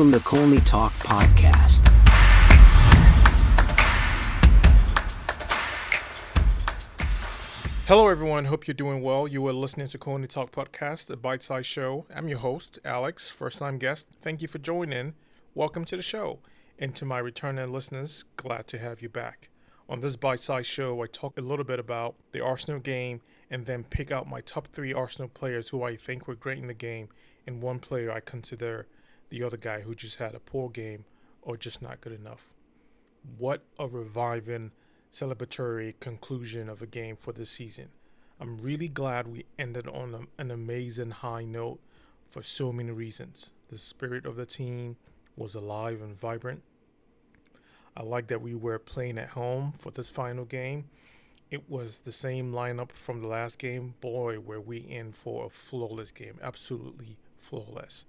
Welcome to Colney Talk Podcast. Hello, everyone. Hope you're doing well. You are listening to Colney Talk Podcast, a bite-size show. I'm your host, Alex, first-time guest. Thank you for joining. Welcome to the show. And to my returning listeners, glad to have you back. On this bite-size show, I talk a little bit about the Arsenal game and then pick out my top 3 Arsenal players who I think were great in the game and one player I consider the other guy who just had a poor game or just not good enough. What a reviving, celebratory conclusion of a game for this season. I'm really glad we ended on an amazing high note for so many reasons. The spirit of the team was alive and vibrant. I like that we were playing at home for this final game. It was the same lineup from the last game. Boy, were we in for a flawless game. Absolutely flawless.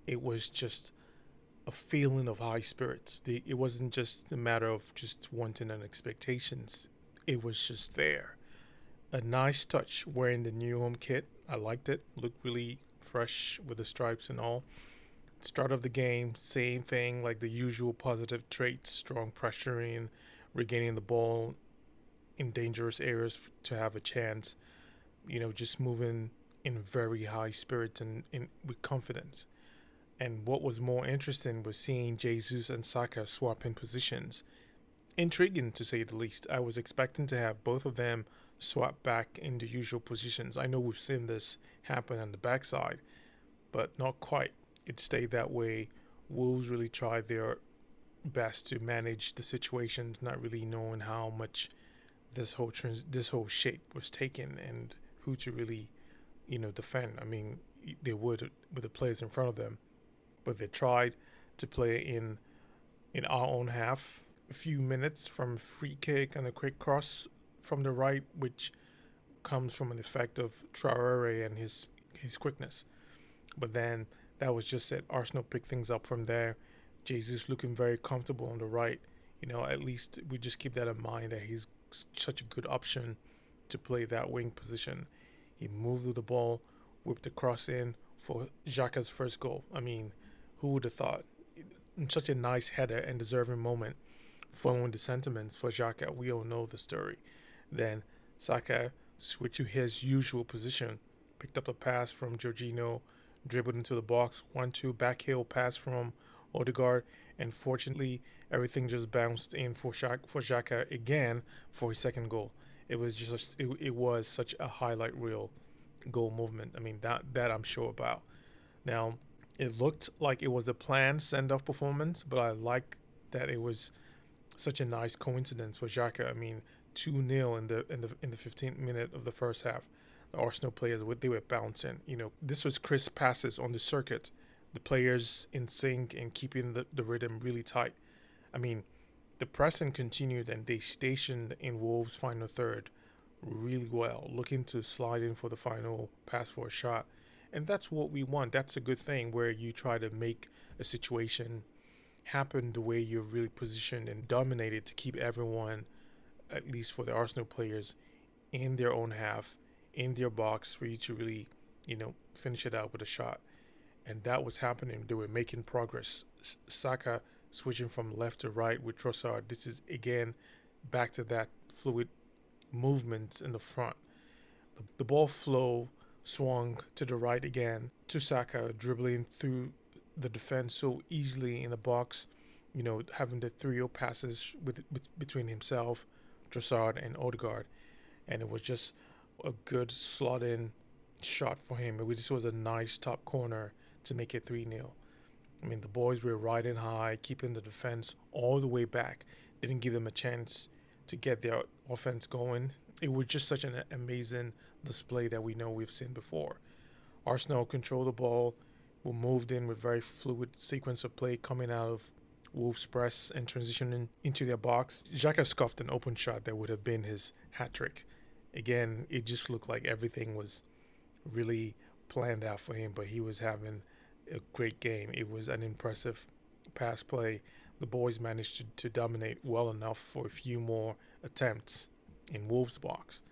It was just a feeling of high spirits. It wasn't just a matter of just wanting an expectations. It was just there. A nice touch wearing the new home kit. I liked it. Looked really fresh with the stripes and all. Start of the game, same thing, like the usual positive traits, strong pressuring, regaining the ball in dangerous areas to have a chance, just moving in very high spirits and with confidence. And what was more interesting was seeing Jesus and Xhaka swapping positions. Intriguing, to say the least. I was expecting to have both of them swap back into usual positions. I know we've seen this happen on the backside, but not quite. It stayed that way. Wolves really tried their best to manage the situation, not really knowing how much this whole shape was taken and who to really, defend. I mean, they would with the players in front of them, but they tried to play in our own half. A few minutes from a free kick and a quick cross from the right, which comes from an effect of Traore and his quickness. But then that was just it. Arsenal picked things up from there. Jesus looking very comfortable on the right. At least we just keep that in mind that he's such a good option to play that wing position. He moved with the ball, whipped the cross in for Xhaka's first goal. I mean, who would have thought? Such a nice header and deserving moment following the sentiments for Xhaka. We all know the story. Then Xhaka switched to his usual position, picked up a pass from Jorginho, dribbled into the box, 1-2 backheel pass from Odegaard, and fortunately everything just bounced in for Xhaka again for his second goal. It was it was such a highlight reel goal movement. I mean, that I'm sure about. Now, it looked like it was a planned send-off performance, but I like that it was such a nice coincidence for Xhaka. I mean, 2-0 in the 15th minute of the first half. The Arsenal players, they were bouncing. This was crisp passes on the circuit. The players in sync and keeping the rhythm really tight. I mean, the pressing continued and they stationed in Wolves' final third really well, looking to slide in for the final pass for a shot. And that's what we want. That's a good thing where you try to make a situation happen the way you're really positioned and dominated to keep everyone, at least for the Arsenal players, in their own half, in their box for you to really, finish it out with a shot. And that was happening. They were making progress. Xhaka switching from left to right with Trossard. This is, again, back to that fluid movement in the front. The ball flow swung to the right again to Xhaka, dribbling through the defense so easily in the box, having the trio passes between himself, Trossard, and Odegaard. And it was just a good slot-in shot for him. This was a nice top corner to make it 3-0. I mean, the boys were riding high, keeping the defense all the way back. Didn't give them a chance to get their offense going. It was just such an amazing display that we know we've seen before. Arsenal controlled the ball, were moved in with very fluid sequence of play coming out of Wolves' press and transitioning into their box. Xhaka scuffed an open shot that would have been his hat-trick. Again, it just looked like everything was really planned out for him, but he was having a great game. It was an impressive pass play. The boys managed to dominate well enough for a few more attempts in Wolves' box.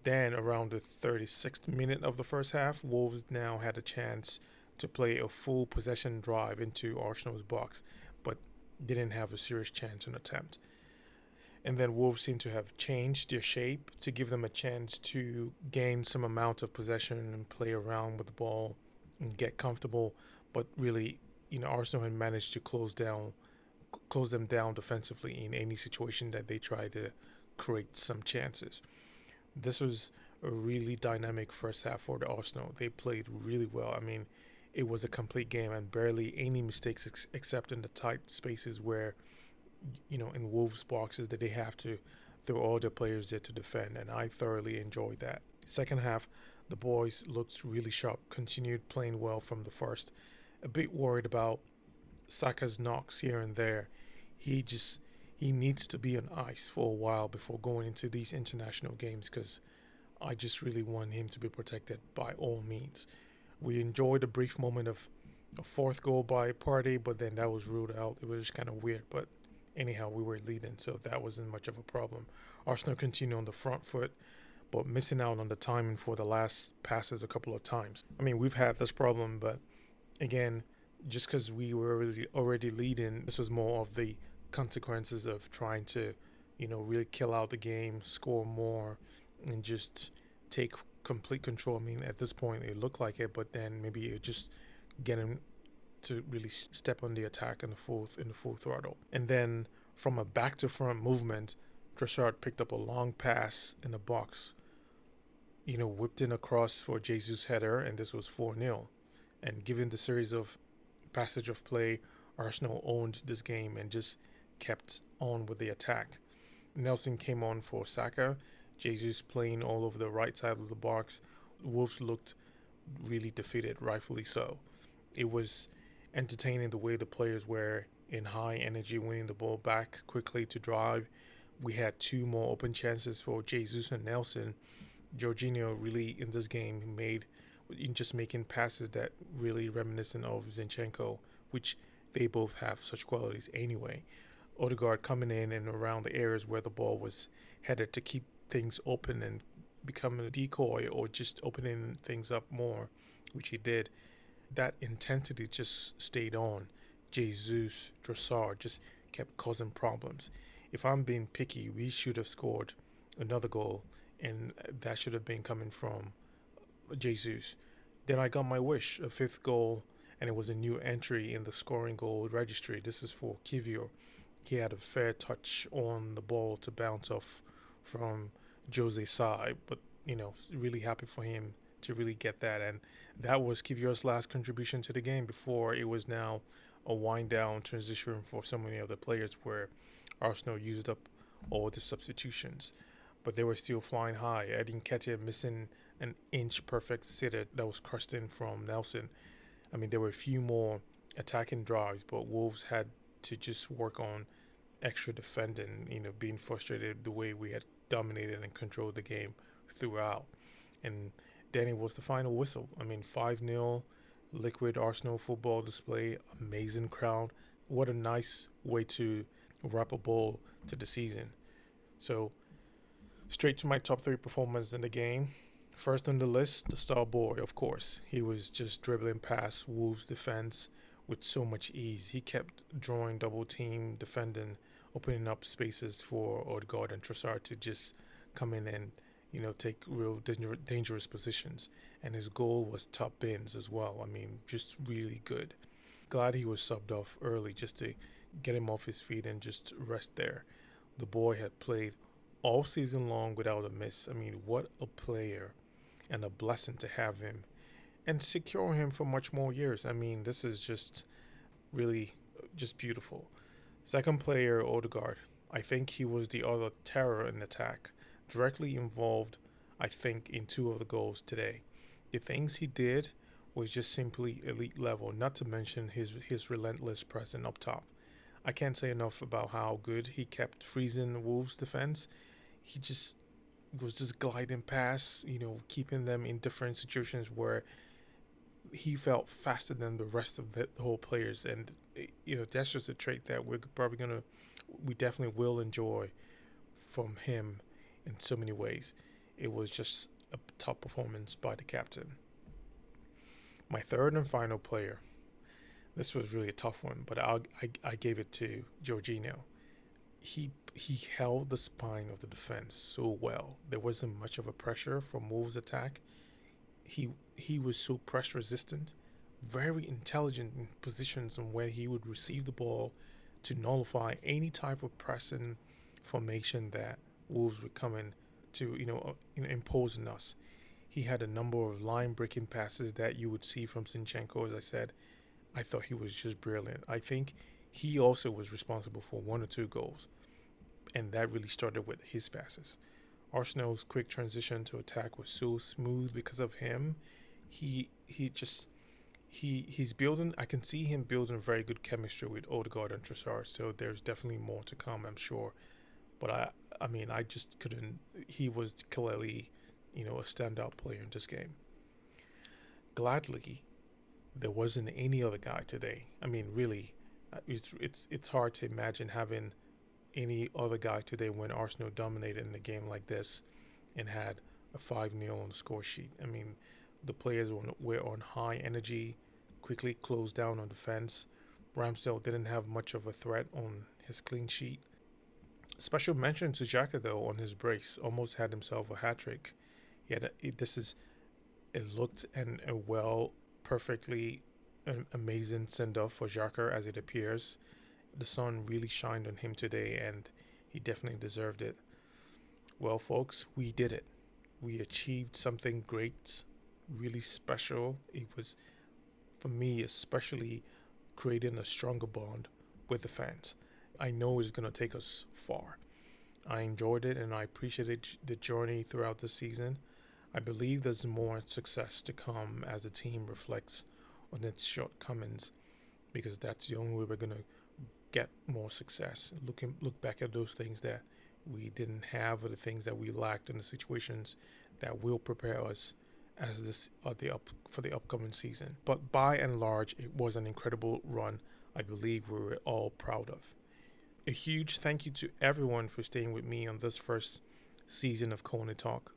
Then around the 36th minute of the first half, Wolves now had a chance to play a full possession drive into Arsenal's box, but didn't have a serious chance and attempt. And then Wolves seem to have changed their shape to give them a chance to gain some amount of possession and play around with the ball and get comfortable. But really, Arsenal had managed to close them down defensively in any situation that they tried to create some chances. This was a really dynamic first half for the Arsenal. They played really well. I mean, it was a complete game and barely any mistakes except in the tight spaces where, in Wolves' boxes that they have to throw all their players there to defend, and I thoroughly enjoyed that. Second half, the boys looked really sharp, continued playing well from the first. A bit worried about Saka's knocks here and there. He needs to be on ice for a while before going into these international games because I just really want him to be protected by all means. We enjoyed a brief moment of a fourth goal by Partey, but then that was ruled out. It was just kind of weird, but anyhow, we were leading, so that wasn't much of a problem. Arsenal continued on the front foot, but missing out on the timing for the last passes a couple of times. I mean, we've had this problem, but again, just because we were already leading, this was more of the consequences of trying to, really kill out the game, score more, and just take complete control. I mean, at this point, it looked like it, but then maybe it just getting to really step on the attack in the full throttle. And then from a back to front movement, Trossard picked up a long pass in the box, whipped in across for Jesus' header, and this was 4-0. And given the series of passage of play, Arsenal owned this game and just kept on with the attack. Nelson came on for Xhaka, Jesus playing all over the right side of the box. Wolves looked really defeated, rightfully so. It was entertaining the way the players were in high energy, winning the ball back quickly to drive. We had two more open chances for Jesus and Nelson. Jorginho really in this game making passes that really reminiscent of Zinchenko, which they both have such qualities anyway. Odegaard coming in and around the areas where the ball was headed to keep things open and become a decoy or just opening things up more, which he did. That intensity just stayed on. Jesus, Trossard just kept causing problems. If I'm being picky, we should have scored another goal, and that should have been coming from Jesus. Then I got my wish, a fifth goal, and it was a new entry in the scoring goal registry. This is for Kivior. He had a fair touch on the ball to bounce off from Jose's side, but really happy for him to really get that. And that was Kivior's last contribution to the game before it was now a wind down transition for so many other players where Arsenal used up all the substitutions. But they were still flying high. Eddie Nketiah missing an inch perfect sitter that was crushed in from Nelson. I mean, there were a few more attacking drives, but Wolves had to just work on extra defending, being frustrated the way we had dominated and controlled the game throughout. And then it was the final whistle. I mean, 5-0, liquid Arsenal football display, amazing crowd. What a nice way to wrap a ball to the season. So, straight to my top 3 performers in the game. First on the list, the star boy, of course. He was just dribbling past Wolves' defense with so much ease. He kept drawing double team, defending, opening up spaces for Odegaard and Trossard to just come in and, take real dangerous positions. And his goal was top bins as well. I mean, just really good. Glad he was subbed off early just to get him off his feet and just rest there. The boy had played all season long without a miss. I mean, what a player, and a blessing to have him and secure him for much more years. I mean, this is just really just beautiful. Second player, Odegaard. I think he was the other terror in attack, directly involved, I think, in 2 of the goals today. The things he did was just simply elite level, not to mention his relentless presence up top. I can't say enough about how good he kept freezing Wolves' defense. He just was just gliding past, keeping them in different situations where he felt faster than the rest of the whole players. And, that's just a trait that we definitely will enjoy from him in so many ways. It was just a top performance by the captain. My third and final player. This was really a tough one, but I gave it to Jorginho. He held the spine of the defense so well. There wasn't much of a pressure from Wolves' attack. He was so press resistant, very intelligent in positions on where he would receive the ball to nullify any type of pressing formation that Wolves were coming to impose on us. He had a number of line breaking passes that you would see from Zinchenko. As I said, I thought he was just brilliant. I think he also was responsible for one or two goals, and that really started with his passes. Arsenal's quick transition to attack was so smooth because of him. He's building. I can see him building very good chemistry with Odegaard and Trossard. So there's definitely more to come, I'm sure. But I just couldn't. He was clearly, a standout player in this game. Gladly, there wasn't any other guy today. I mean, really, it's hard to imagine having any other guy today when Arsenal dominated in a game like this and had a 5-0 on the score sheet. I mean, the players were on high energy, quickly closed down on defense. Ramsdale didn't have much of a threat on his clean sheet. Special mention to Xhaka, though, on his brace. Almost had himself a hat-trick. It looked perfectly amazing send-off for Xhaka as it appears. The sun really shined on him today, and he definitely deserved it. Well, folks, we did it. We achieved something great, really special. It was, for me, especially creating a stronger bond with the fans. I know it's going to take us far. I enjoyed it, and I appreciated the journey throughout the season. I believe there's more success to come as the team reflects on its shortcomings, because that's the only way we're going to get more success. Look back at those things that we didn't have, or the things that we lacked, in the situations that will prepare us for the upcoming season. But by and large, it was an incredible run. I believe we were all proud of. A huge thank you to everyone for staying with me on this first season of Colney Talk.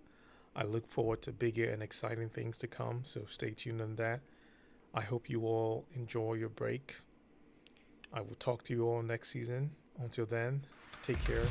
I look forward to bigger and exciting things to come, so stay tuned on that. I hope you all enjoy your break. I will talk to you all next season. Until then, take care.